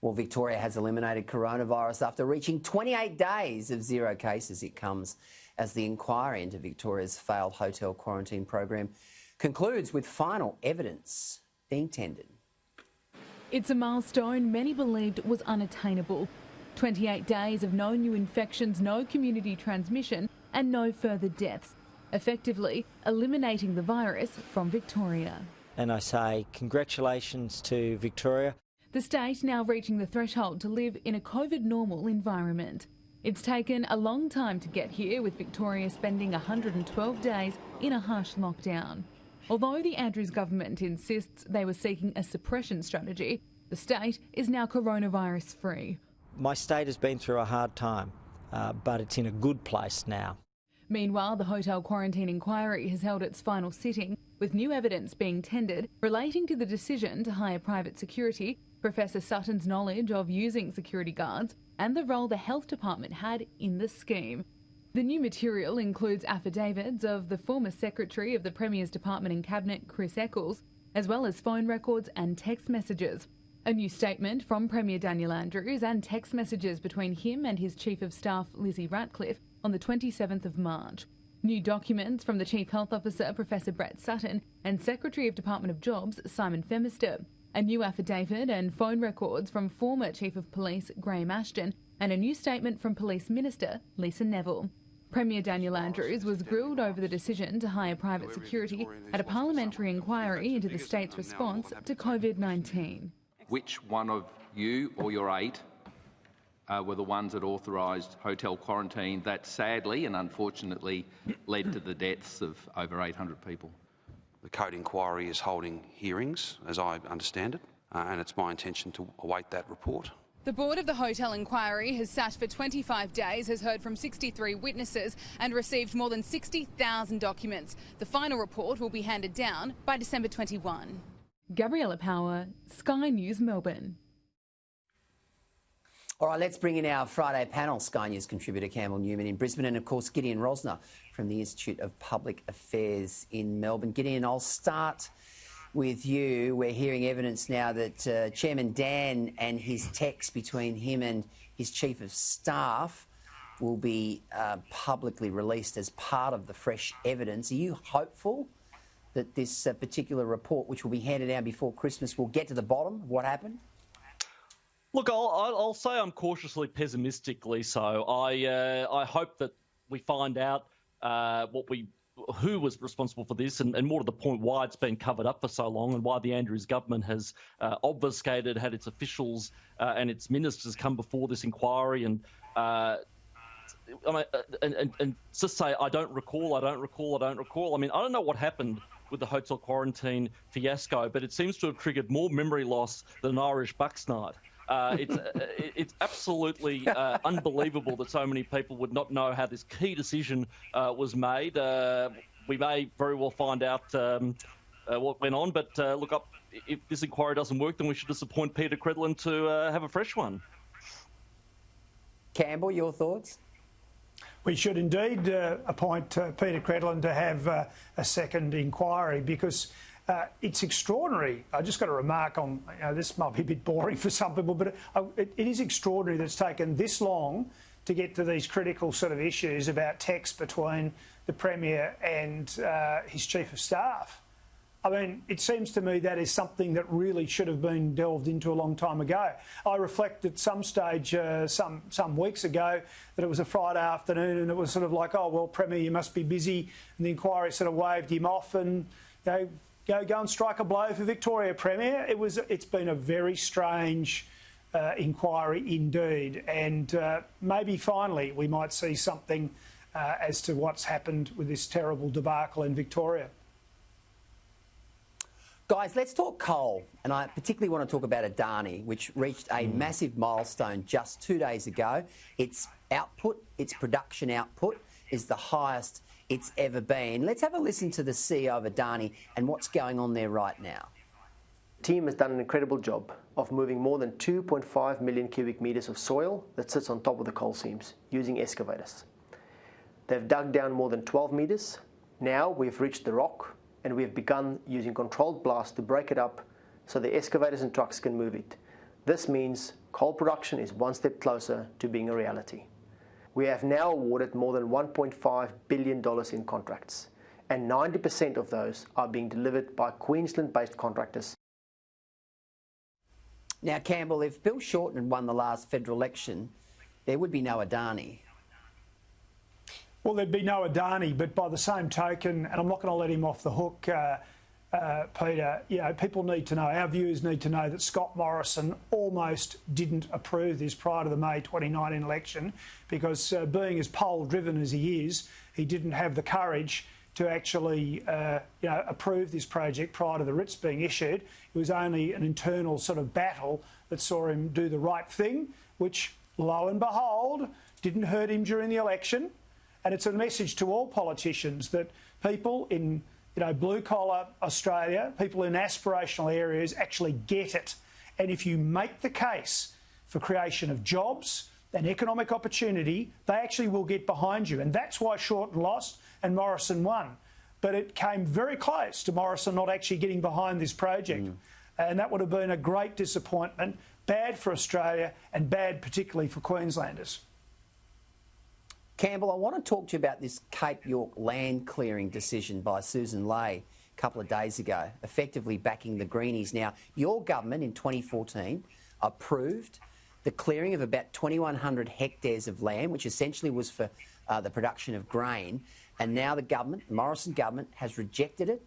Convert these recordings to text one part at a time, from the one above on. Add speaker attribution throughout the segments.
Speaker 1: Well, Victoria has eliminated coronavirus after reaching 28 days of zero cases. It comes as the inquiry into Victoria's failed hotel quarantine program concludes with final evidence being tendered.
Speaker 2: It's a milestone many believed was unattainable. 28 days of no new infections, no community transmission and no further deaths, effectively eliminating the virus from Victoria.
Speaker 3: And I say congratulations to Victoria.
Speaker 2: The state now reaching the threshold to live in a COVID normal environment. It's taken a long time to get here, with Victoria spending 112 days in a harsh lockdown. Although the Andrews government insists they were seeking a suppression strategy, the state is now coronavirus free.
Speaker 3: My state has been through a hard time, but it's in a good place now.
Speaker 2: Meanwhile, the hotel quarantine inquiry has held its final sitting, with new evidence being tendered relating to the decision to hire private security, Professor Sutton's knowledge of using security guards, and the role the health department had in the scheme. The new material includes affidavits of the former Secretary of the Premier's Department in Cabinet, Chris Eccles, as well as phone records and text messages. A new statement from Premier Daniel Andrews and text messages between him and his Chief of Staff, Lizzie Ratcliffe, on the 27th of March. New documents from the Chief Health Officer, Professor Brett Sutton, and Secretary of Department of Jobs, Simon Femister. A new affidavit and phone records from former Chief of Police, Graham Ashton, and a new statement from Police Minister, Lisa Neville. Premier Daniel Andrews was grilled over the decision to hire private security at a parliamentary inquiry into the state's response to COVID-19.
Speaker 4: Which one of you or your 8 were the ones that authorised hotel quarantine that sadly and unfortunately led to the deaths of over 800 people?
Speaker 5: The Coate inquiry is holding hearings, as I understand it, and it's my intention to await that report.
Speaker 6: The board of the hotel inquiry has sat for 25 days, has heard from 63 witnesses and received more than 60,000 documents. The final report will be handed down by December 21.
Speaker 2: Gabriella Power, Sky News, Melbourne.
Speaker 1: All right, let's bring in our Friday panel. Sky News contributor Campbell Newman in Brisbane and, of course, Gideon Rosner from the Institute of Public Affairs in Melbourne. Gideon, I'll start with you. We're hearing evidence now that Chairman Dan and his text between him and his Chief of Staff will be publicly released as part of the fresh evidence. Are you hopeful that this particular report, which will be handed down before Christmas, will get to the bottom of what happened?
Speaker 7: Look, I'll say I'm cautiously pessimistically so. I hope that we find out who was responsible for this, and more to the point, why it's been covered up for so long, and why the Andrews government has obfuscated, had its officials and its ministers come before this inquiry and just say, I don't recall. I mean, I don't know what happened with the hotel quarantine fiasco, but it seems to have triggered more memory loss than an Irish Bucks night. It's absolutely unbelievable that so many people would not know how this key decision was made. We may very well find out what went on, but look, if this inquiry doesn't work, then we should just appoint Peter Gleeson to have a fresh one.
Speaker 1: Campbell, your thoughts?
Speaker 8: We should indeed appoint Peter Gleeson to have a second inquiry, because it's extraordinary. I just got a remark on, this might be a bit boring for some people, but it is extraordinary that it's taken this long to get to these critical sort of issues about text between the Premier and his Chief of Staff. I mean, it seems to me that is something that really should have been delved into a long time ago. I reflect at some stage, some weeks ago, that it was a Friday afternoon and it was sort of like, oh, well, Premier, you must be busy. And the inquiry sort of waved him off and, go and strike a blow for Victoria, Premier. It's been a very strange inquiry indeed. And maybe finally we might see something as to what's happened with this terrible debacle in Victoria.
Speaker 1: Guys, let's talk coal, and I particularly want to talk about Adani, which reached a massive milestone just 2 days ago. Its output, its production output, is the highest it's ever been. Let's have a listen to the CEO of Adani and what's going on there right now.
Speaker 9: The team has done an incredible job of moving more than 2.5 million cubic metres of soil that sits on top of the coal seams using excavators. They've dug down more than 12 metres. Now we've reached the rock, and we have begun using controlled blast to break it up so the excavators and trucks can move it. This means coal production is one step closer to being a reality. We have now awarded more than $1.5 billion in contracts, and 90% of those are being delivered by Queensland-based contractors.
Speaker 1: Now, Campbell, if Bill Shorten had won the last federal election, there would be no Adani.
Speaker 8: Well, there'd be no Adani, but by the same token, and I'm not going to let him off the hook, Peter, you know, people need to know, our viewers need to know that Scott Morrison almost didn't approve this prior to the May 2019 election because being as poll-driven as he is, he didn't have the courage to actually approve this project prior to the writs being issued. It was only an internal sort of battle that saw him do the right thing, which, lo and behold, didn't hurt him during the election. And it's a message to all politicians that people in blue-collar Australia, people in aspirational areas actually get it. And if you make the case for creation of jobs and economic opportunity, they actually will get behind you. And that's why Shorten lost and Morrison won. But it came very close to Morrison not actually getting behind this project. And that would have been a great disappointment, bad for Australia and bad particularly for Queenslanders.
Speaker 1: Campbell, I want to talk to you about this Cape York land clearing decision by Susan Ley a couple of days ago, effectively backing the Greenies. Now, your government in 2014 approved the clearing of about 2,100 hectares of land, which essentially was for the production of grain. And now the government, the Morrison government, has rejected it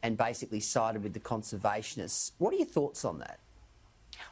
Speaker 1: and basically sided with the conservationists. What are your thoughts on that?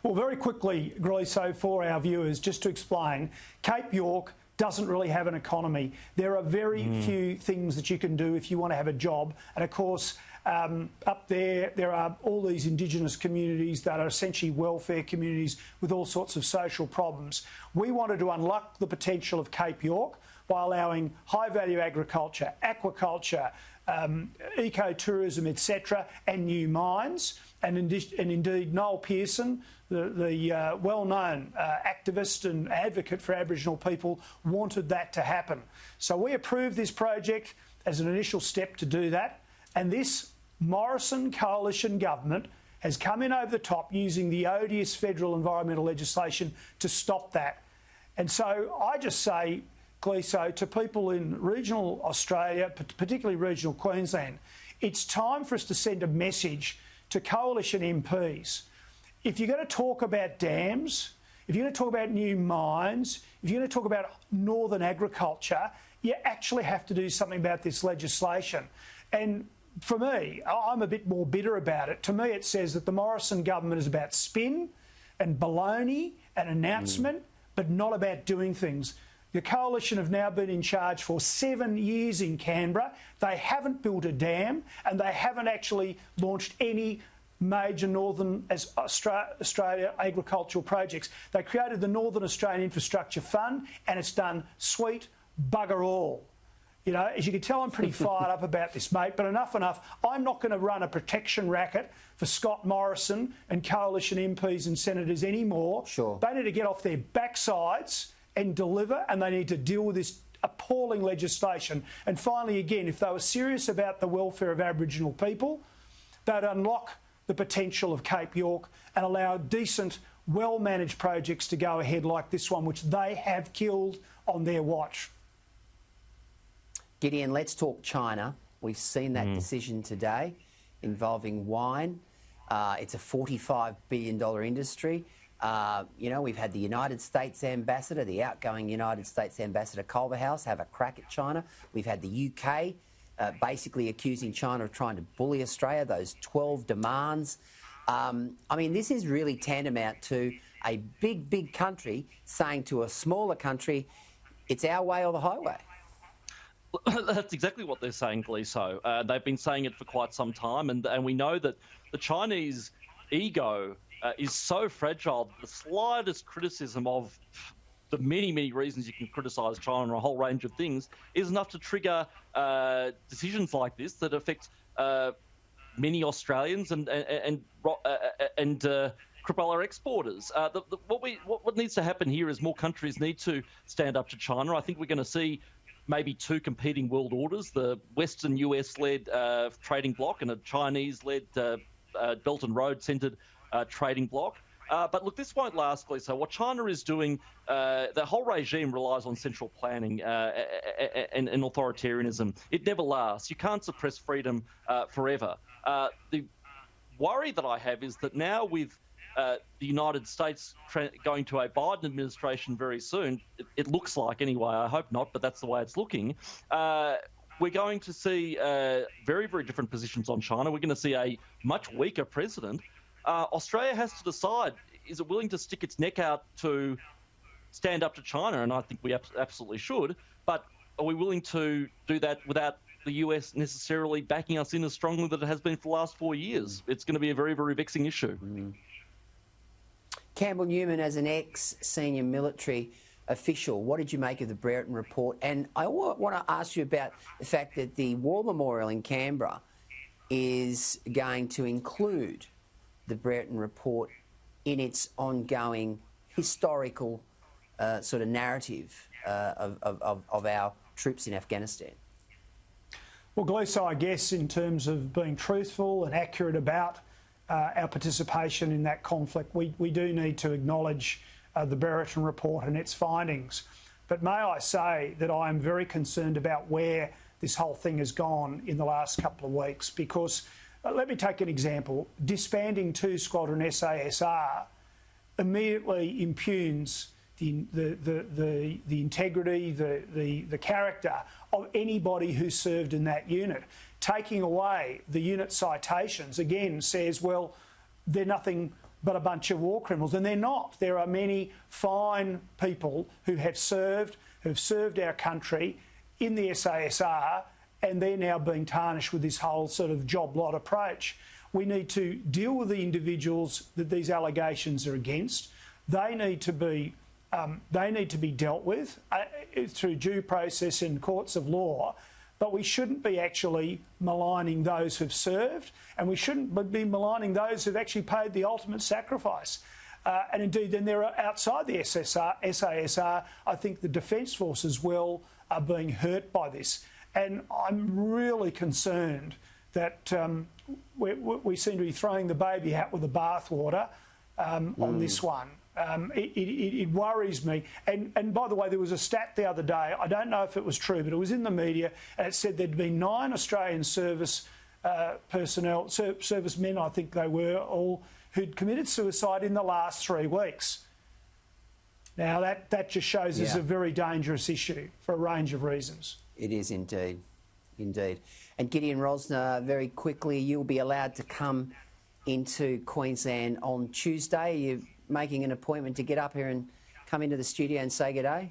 Speaker 8: Well, very quickly, Gleeson, for our viewers, just to explain, Cape York doesn't really have an economy. There are very few things that you can do if you want to have a job. And of course, up there are all these Indigenous communities that are essentially welfare communities with all sorts of social problems. We wanted to unlock the potential of Cape York by allowing high-value agriculture, aquaculture, ecotourism, etc., and new mines. And indeed, Noel Pearson, the well-known activist and advocate for Aboriginal people, wanted that to happen. So we approved this project as an initial step to do that. And this Morrison coalition government has come in over the top using the odious federal environmental legislation to stop that. And so I just say, Gleeson, to people in regional Australia, particularly regional Queensland, it's time for us to send a message to coalition MPs. If you're going to talk about dams, if you're going to talk about new mines, if you're going to talk about northern agriculture, you actually have to do something about this legislation. And for me, I'm a bit more bitter about it. To me, it says that the Morrison government is about spin and baloney and announcement, but not about doing things. The coalition have now been in charge for 7 years in Canberra. They haven't built a dam and they haven't actually launched any major Northern Australia agricultural projects. They created the Northern Australian Infrastructure Fund and it's done sweet bugger all. You know, as you can tell, I'm pretty fired up about this, mate, but enough. I'm not going to run a protection racket for Scott Morrison and coalition MPs and senators anymore.
Speaker 1: Sure.
Speaker 8: They need to get off their backsides and deliver, and they need to deal with this appalling legislation. And finally, again, if they were serious about the welfare of Aboriginal people, they'd unlock the potential of Cape York and allow decent, well-managed projects to go ahead like this one, which they have killed on their watch.
Speaker 1: Gideon, let's talk China. We've seen that decision today involving wine. It's a $45 billion industry. We've had the United States ambassador, the outgoing United States ambassador Culverhouse, have a crack at China. We've had the UK basically accusing China of trying to bully Australia, those 12 demands. This is really tantamount to a big, big country saying to a smaller country, it's our way or the highway.
Speaker 7: That's exactly what they're saying, Gleeson. They've been saying it for quite some time, and we know that the Chinese ego is so fragile that the slightest criticism of the many, many reasons you can criticise China on a whole range of things is enough to trigger decisions like this that affect many Australians and cripple our exporters. What needs to happen here is more countries need to stand up to China. I think we're going to see maybe two competing world orders, the Western US-led trading bloc and a Chinese-led Belt and Road-centred trading bloc. But look, this won't last, Gleeson. What China is doing, the whole regime relies on central planning and authoritarianism. It never lasts. You can't suppress freedom forever. The worry that I have is that now with the United States going to a Biden administration very soon, it looks like anyway, I hope not, but that's the way it's looking, we're going to see very, very different positions on China. We're going to see a much weaker president. Australia has to decide, is it willing to stick its neck out to stand up to China? And I think we absolutely should. But are we willing to do that without the US necessarily backing us in as strongly that it has been for the last 4 years? It's going to be a very, very vexing issue.
Speaker 1: Campbell Newman, as an ex-senior military official, what did you make of the Brereton report? And I want to ask you about the fact that the War Memorial in Canberra is going to include the Brereton report in its ongoing historical sort of narrative of our troops in Afghanistan.
Speaker 8: Well, Gleeson, I guess in terms of being truthful and accurate about our participation in that conflict, we do need to acknowledge the Brereton report and its findings. But may I say that I am very concerned about where this whole thing has gone in the last couple of weeks, because let me take an example. Disbanding 2 Squadron SASR immediately impugns the integrity, the character of anybody who served in that unit. Taking away the unit citations, again, says, well, they're nothing but a bunch of war criminals, and they're not. There are many fine people who have served our country in the SASR, and they're now being tarnished with this whole sort of job lot approach. We need to deal with the individuals that these allegations are against. They need to be dealt with through due process in courts of law. But we shouldn't be actually maligning those who've served, and we shouldn't be maligning those who've actually paid the ultimate sacrifice. And indeed, then there are outside the SASR, I think the Defence Force as well are being hurt by this. And I'm really concerned that we seem to be throwing the baby out with the bathwater on this one. It worries me. And by the way, there was a stat the other day, I don't know if it was true, but it was in the media, and it said there'd been 9 Australian service personnel, servicemen, I think they were all, who'd committed suicide in the last 3 weeks. Now, that just shows us a very dangerous issue for a range of reasons.
Speaker 1: It is indeed. Indeed. And Gideon Rosner, very quickly, you'll be allowed to come into Queensland on Tuesday. You're making an appointment to get up here and come into the studio and say good day?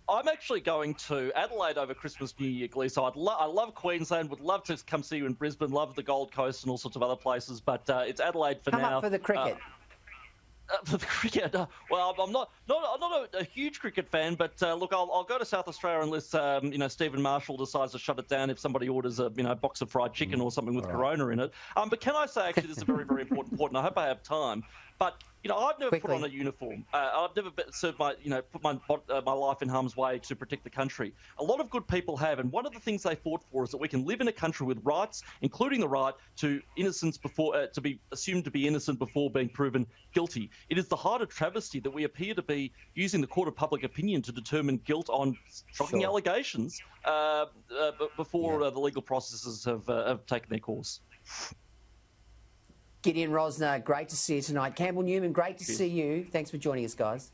Speaker 7: I'm actually going to Adelaide over Christmas, New Year, Gleeson. I love Queensland, would love to come see you in Brisbane, love the Gold Coast and all sorts of other places, but it's Adelaide for now.
Speaker 1: Come up for the cricket.
Speaker 7: For the cricket, well, I'm not a huge cricket fan, but look, I'll go to South Australia unless Stephen Marshall decides to shut it down if somebody orders a box of fried chicken or something with Corona in it. But can I say actually this is a very, very important point, and I hope I have time. But I've never put on a uniform. I've never served put my life in harm's way to protect the country. A lot of good people have, and one of the things they fought for is that we can live in a country with rights, including the right to innocence before to be assumed to be innocent before being proven guilty. It is the height of travesty that we appear to be using the court of public opinion to determine guilt on shocking allegations before the legal processes have taken their course.
Speaker 1: Gideon Rosner, great to see you tonight. Campbell Newman, great to see you. Thanks for joining us, guys.